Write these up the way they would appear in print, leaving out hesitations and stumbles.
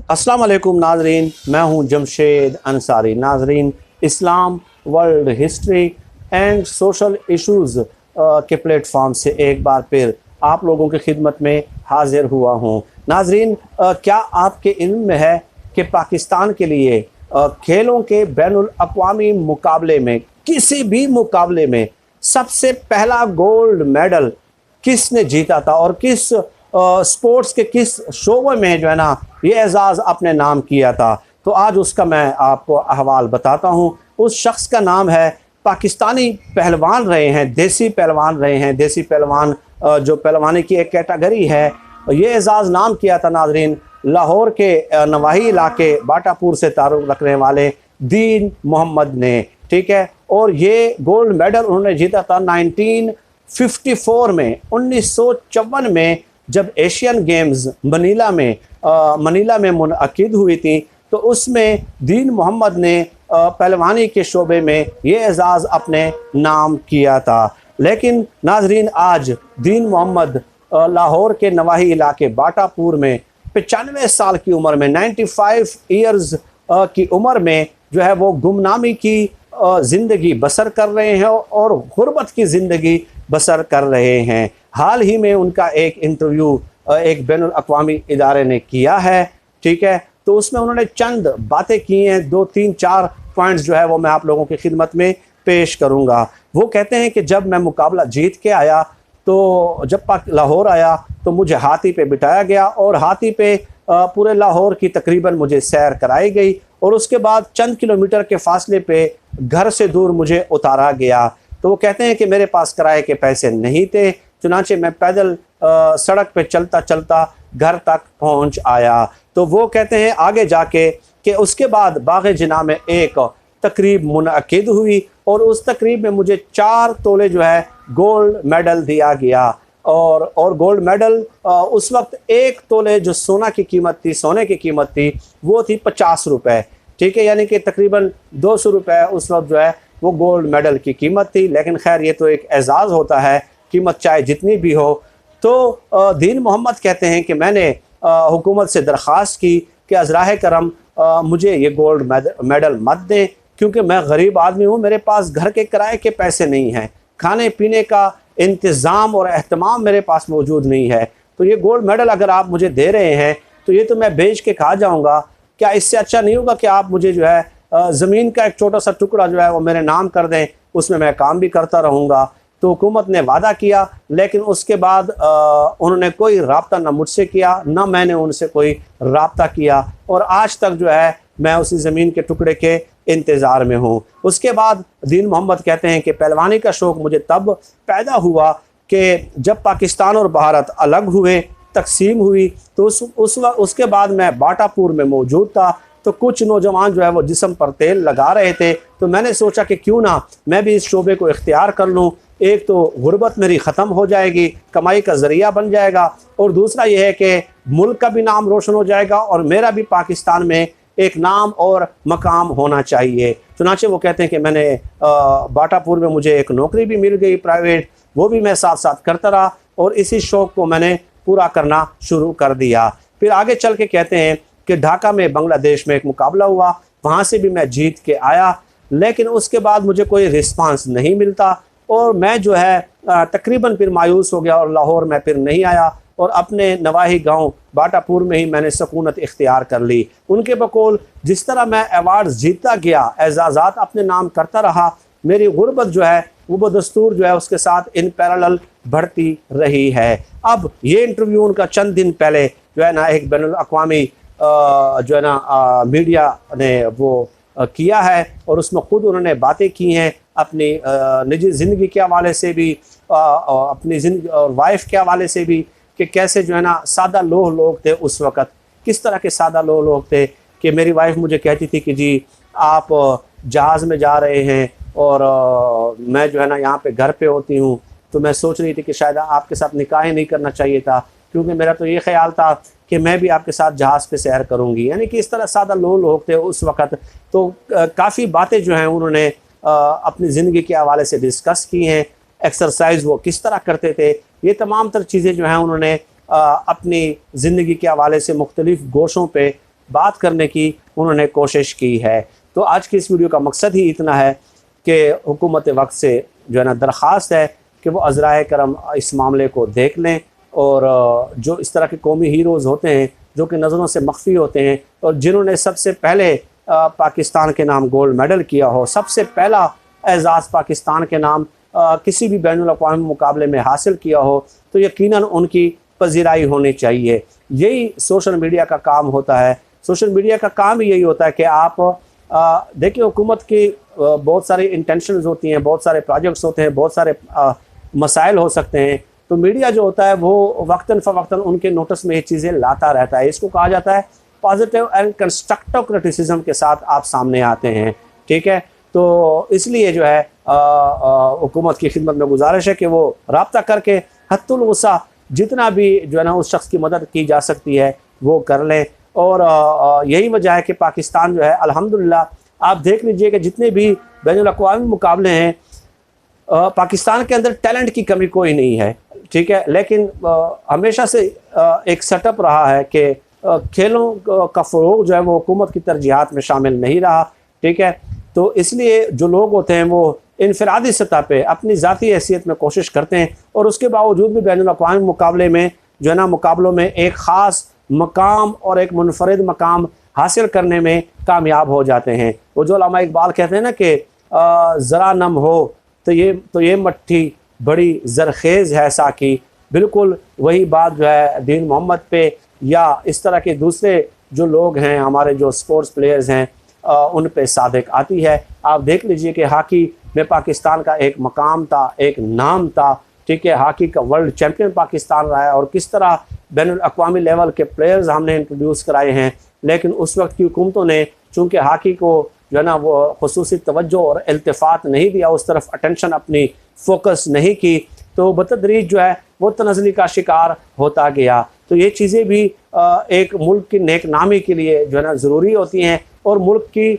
अस्सलाम वालेकुम नाजरीन, मैं हूं जमशेद अंसारी। नाजरीन, Islam, world history and social issues के प्लेटफॉर्म से एक बार फिर आप लोगों की खिदमत में हाजिर हुआ हूं। नाजरीन, क्या आपके इल्म में है कि पाकिस्तान के लिए खेलों के बैनुल अक़वामी मुकाबले में, किसी भी मुकाबले में सबसे पहला गोल्ड मेडल किसने जीता था और किस स्पोर्ट्स के किस शोबे में जो है ना ये एजाज़ अपने नाम किया था? तो आज उसका मैं आपको अहवाल बताता हूँ। उस शख्स का नाम है, पाकिस्तानी पहलवान रहे हैं, देसी पहलवान रहे हैं। देसी पहलवान जो पहलवानी की एक कैटेगरी है, ये एजाज़ नाम किया था नाजरीन लाहौर के नवाही इलाके बाटापुर से ताल्लुक़ रखने वाले दीन मोहम्मद ने। ठीक है, और ये गोल्ड मेडल उन्होंने जीता था 1954 में, 1954 में जब एशियन गेम्स मनीला में मुनअक़िद हुई थी। तो उसमें दीन मोहम्मद ने पहलवानी के शोबे में ये एजाज़ अपने नाम किया था। लेकिन नाजरीन, आज दीन मोहम्मद लाहौर के नवाही इलाके बाटापुर में 95 साल की उम्र में, 95 ईयर्स की उम्र में जो है वो गुमनामी की ज़िंदगी बसर कर रहे हैं और गुर्बत की ज़िंदगी बसर कर रहे हैं। हाल ही में उनका एक इंटरव्यू एक बैनुल अक़वामी इदारे ने किया है। ठीक है, तो उसमें उन्होंने चंद बातें की हैं, 2, 3, 4 पॉइंट्स जो है वो मैं आप लोगों की खिदमत में पेश करूँगा। वो कहते हैं कि जब मैं मुकाबला जीत के आया, तो जब लाहौर आया तो मुझे हाथी पे बिठाया गया और हाथी पे पूरे लाहौर की तकरीबन मुझे सैर कराई गई और उसके बाद चंद किलोमीटर के फासले पे घर से दूर मुझे उतारा गया। तो वो कहते हैं कि मेरे पास किराए के पैसे नहीं थे, चुनांचे मैं पैदल सड़क पे चलता चलता घर तक पहुंच आया। तो वो कहते हैं आगे जाके कि उसके बाद बाग़ जिना में एक तकरीब मुनअक़िद हुई और उस तकरीब में मुझे 4 तोले जो है गोल्ड मेडल दिया गया। और गोल्ड मेडल उस वक्त 1 तोले जो सोने की कीमत थी वो थी 50 रुपये। ठीक है, यानी कि तकरीबन 200 रुपये उस वक्त जो है वो गोल्ड मेडल की कीमत थी। लेकिन खैर, ये तो एक एजाज़ होता है, कीमत चाहे जितनी भी हो। तो दीन मोहम्मद कहते हैं कि मैंने हुकूमत से दरख्वास्त की कि अज़राह करम मुझे ये गोल्ड मेडल मत दें, क्योंकि मैं गरीब आदमी हूँ, मेरे पास घर के किराए के पैसे नहीं हैं, खाने पीने का इंतज़ाम और अहतमाम मेरे पास मौजूद नहीं है। तो ये गोल्ड मेडल अगर आप मुझे दे रहे हैं तो ये तो मैं बेच के खा जाऊँगा। क्या इससे अच्छा नहीं होगा कि आप मुझे जो है ज़मीन का एक छोटा सा टुकड़ा जो है वो मेरे नाम कर दें, उसमें मैं काम भी करता रहूँगा। तो हुकूमत ने वादा किया, लेकिन उसके बाद उन्होंने कोई रब्ता ना मुझसे किया, ना मैंने उनसे कोई रब्ता किया और आज तक जो है मैं उसी ज़मीन के टुकड़े के इंतज़ार में हूँ। उसके बाद दीन मोहम्मद कहते हैं कि पहलवानी का शौक़ मुझे तब पैदा हुआ कि जब पाकिस्तान और भारत अलग हुए, तकसीम हुई, तो उसके बाद मैं बाटापुर में मौजूद था। तो कुछ नौजवान जो है वो जिस्म पर तेल लगा रहे थे, तो मैंने सोचा कि क्यों ना मैं भी इस शोबे को इख्तियार कर लूँ। एक तो गुर्बत मेरी ख़त्म हो जाएगी, कमाई का ज़रिया बन जाएगा, और दूसरा ये है कि मुल्क का भी नाम रोशन हो जाएगा और मेरा भी पाकिस्तान में एक नाम और मकाम होना चाहिए। चुनांचे वो कहते हैं कि मैंने बाटापुर में मुझे एक नौकरी भी मिल गई प्राइवेट, वो भी मैं साथ साथ करता रहा और इसी शौक़ को मैंने पूरा करना शुरू कर दिया। फिर आगे चल के कहते हैं कि ढाका में बांग्लादेश में एक मुकाबला हुआ, वहाँ से भी मैं जीत के आया, लेकिन उसके बाद मुझे कोई रिस्पांस नहीं मिलता और मैं जो है तकरीबन फिर मायूस हो गया और लाहौर में फिर नहीं आया और अपने नवाही गांव बाटापुर में ही मैंने सकूनत इख्तियार कर ली। उनके बकौल जिस तरह मैं अवार्ड जीतता गया, एजाज़ात अपने नाम करता रहा, मेरी गुर्बत जो है वो बदस्तूर जो है उसके साथ इन पैरेलल बढ़ती रही है। अब ये इंटरव्यू उनका चंद दिन पहले जो है ना एक बैनुल अक़वामी जो है ना मीडिया ने वो किया है और उसमें ख़ुद उन्होंने बातें की हैं अपनी निजी ज़िंदगी के हवाले से भी, अपनी ज़िंदगी और वाइफ के हवाले से भी, कि कैसे जो है ना सादा लोग थे उस वक़्त, किस तरह के सादा लोग थे कि मेरी वाइफ मुझे कहती थी कि जी आप जहाज़ में जा रहे हैं और मैं जो है ना यहाँ पे घर पे होती हूँ, तो मैं सोच रही थी कि शायद आपके साथ निकाह ही नहीं करना चाहिए था, क्योंकि मेरा तो ये ख्याल था कि मैं भी आपके साथ जहाज़ पे सैर करूँगी। यानी कि इस तरह सादा लोग थे उस वक़्त। तो काफ़ी बातें जो हैं उन्होंने अपनी ज़िंदगी के हवाले से डिस्कस की हैं, एक्सरसाइज वो किस तरह करते थे, ये तमाम तर चीज़ें जो हैं उन्होंने अपनी ज़िंदगी के हवाले से मुख्तलिफ़ गोशों पे बात करने की उन्होंने कोशिश की है। तो आज की इस वीडियो का मकसद ही इतना है कि हुकूमत वक्त से जो है ना दरख्वास्त है कि वो अज़राए करम इस मामले को देख लें, और जो इस तरह के कौमी हीरोज़ होते हैं जो कि नज़रों से मख्फी होते हैं और जिन्होंने सबसे पहले पाकिस्तान के नाम गोल्ड मेडल किया हो, सबसे पहला एजाज़ पाकिस्तान के नाम किसी भी बैनुल अक़वामी मुकाबले में हासिल किया हो, तो यकीनन उनकी पजीराई होनी चाहिए। यही सोशल मीडिया का काम होता है। सोशल मीडिया का काम ही यही होता है कि आप देखिए, हुकूमत की बहुत सारी इंटेंशंस होती हैं, बहुत सारे प्रोजेक्ट्स होते हैं, बहुत सारे मसाइल हो सकते हैं। तो मीडिया जो होता है वो वक्तन फ़वक्तन उनके नोटिस में ये चीज़ें लाता रहता है। इसको कहा जाता है पॉजिटिव एंड कंस्ट्रक्टिव क्रिटिसिज्म के साथ आप सामने आते हैं, ठीक है। तो इसलिए जो है हुकूमत की खिदमत में गुजारिश है कि वो रब्ता करके हत्तुल वसा जितना भी जो है ना उस शख्स की मदद की जा सकती है वो कर लें। और यही वजह है कि पाकिस्तान जो है अल्हम्दुलिल्लाह आप देख लीजिए कि जितने भी बैनुल अक़वामी मुकाबले हैं पाकिस्तान के अंदर टैलेंट की कमी कोई नहीं है, ठीक है। लेकिन हमेशा से एक सेटअप रहा है कि खेलों का फ़रोग़ जो है वो हुकूमत की तरजीहात में शामिल नहीं रहा, ठीक है। तो इसलिए जो लोग होते हैं वो इनफरादी सतह पे अपनी ज़ाती हैसियत में कोशिश करते हैं और उसके बावजूद भी बैनुल अक़वामी मुकाबले में जो है ना मुकाबलों में एक ख़ास मकाम और एक मुनफरिद मकाम हासिल करने में कामयाब हो जाते हैं। वो जो अल्लामा इकबाल कहते हैं ना कि ज़रा नम हो तो ये मट्ठी बड़ी ज़रखेज़ है साकी, बिल्कुल वही बात जो है दीन मोहम्मद पे या इस तरह के दूसरे जो लोग हैं हमारे जो स्पोर्ट्स प्लेयर्स हैं उन पे सादिक आती है। आप देख लीजिए कि हॉकी में पाकिस्तान का एक मकाम था, एक नाम था, ठीक है। हॉकी का वर्ल्ड चैम्पियन पाकिस्तान रहा है और किस तरह बैनुल अक़वामी लेवल के प्लेयर्स हमने इंट्रोड्यूस कराए हैं। लेकिन उस वक्त की हुकूमतों ने चूँकि हॉकी को जो है ना वो खुसूसी तवज्जो और इल्तिफ़ात नहीं दिया, उस तरफ अटेंशन अपनी फोकस नहीं की, तो बतदरीज जो है वो तनज़ली का शिकार होता गया। तो ये चीज़ें भी एक मुल्क की नेक नामी के लिए जो है ना ज़रूरी होती हैं और मुल्क की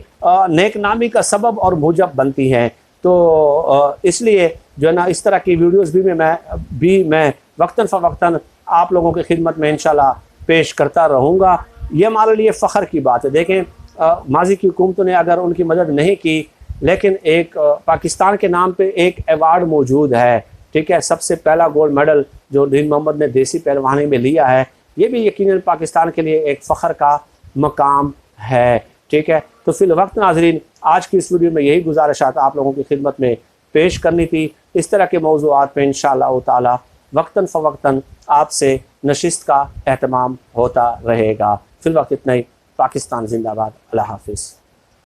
नेक नामी का सबब और मूजब बनती हैं। तो इसलिए जो है ना इस तरह की वीडियोस भी मैं वक्तन फ़वक्तन आप लोगों की खिदमत में इंशाल्लाह पेश करता रहूँगा। ये हमारे लिए फ़ख्र की बात है। देखें माजी की हुकूमतों ने अगर उनकी मदद नहीं की, लेकिन एक पाकिस्तान के नाम पे एक अवार्ड मौजूद है, ठीक है। सबसे पहला गोल्ड मेडल जो दीन मोहम्मद ने देसी पहलवानी में लिया है, ये भी यकीनन पाकिस्तान के लिए एक फ़ख्र का मकाम है, ठीक है। तो फिल वक्त नाज़रीन, आज की इस वीडियो में यही गुजारिशात आप लोगों की खिदमत में पेश करनी थी। इस तरह के मौज़ूआत पे इंशाअल्लाह ताला वक्तन फ़वक्तन आपसे नशिस्त का एहतमाम होता रहेगा। फिल वक्त इतना ही। पाकिस्तान जिंदाबाद। अल्लाह हाफिज़।